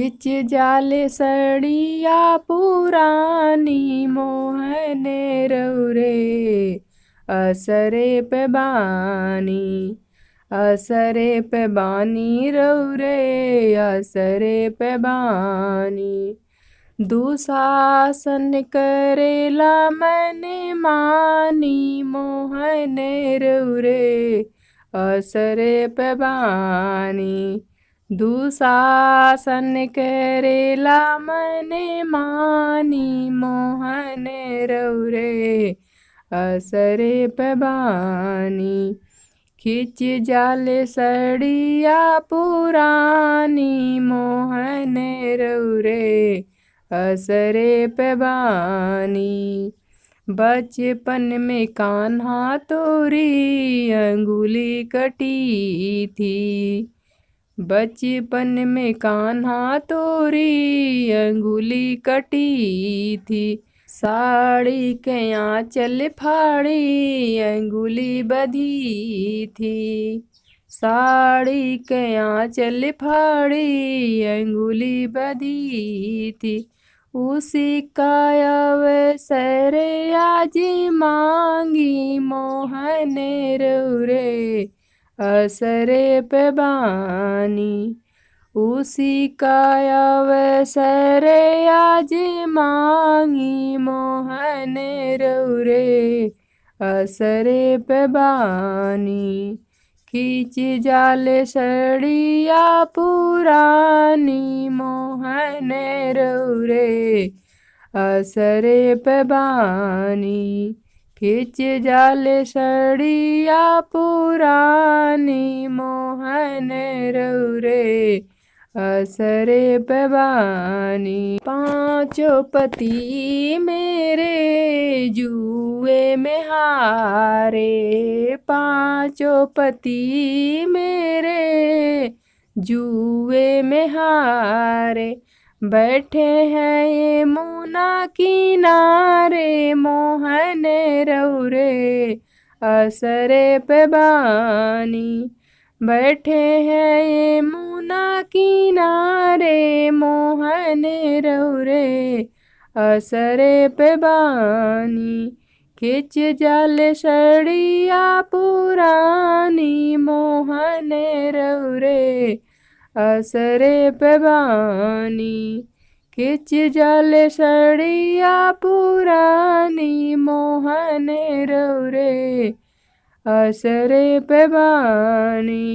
खिच जाले सड़िया पुरानी मोहन रौरे असरे पे बानी। असरे पे बानी रौरे असरे पे बानी। दुशासन करेला मैंने मानी मोहन रौरे असरे पे बानी। दुशासन करेला मैंने मानी मोहन रौरे असरे पे बानी। खिच जाले सड़िया पुरानी मोहन रौरे असरे पे बानी। बचपन में कान्हा तोरी अंगुली कटी थी। बचपन में कान्हा तोरी अंगुली कटी थी। साड़ी के आंचल फाड़ी अंगुली बधी थी। साड़ी के आंचल फाड़ी अंगुली बधी थी। उसी का अवसर आज मांगी मोहन रौरे असरे पे बानी। उसी का अवसर आज मांगी मोहन रौरे असरे पे बानी। खींच जाले सड़िया पुरानी मोहन रौरे असरे पे बानी। खिच जाले सड़िया पुरानी मोहन रौरे असरे पे बानी। पांचों पति मेरे जुए में हारे। पांचों पति मेरे जुए में हारे। बैठे हैं यमुना किनारे मोहन रौरे असरे पे बानी। बैठे हैं यमुना किनारे मोहन रौरे असरे पे बानी। खिच जाले सड़िया पुरानी मोहन रौरे असरे पे बानी। खिच जाले सड़िया पुरानी मोहन रौरे असरे पे बानी।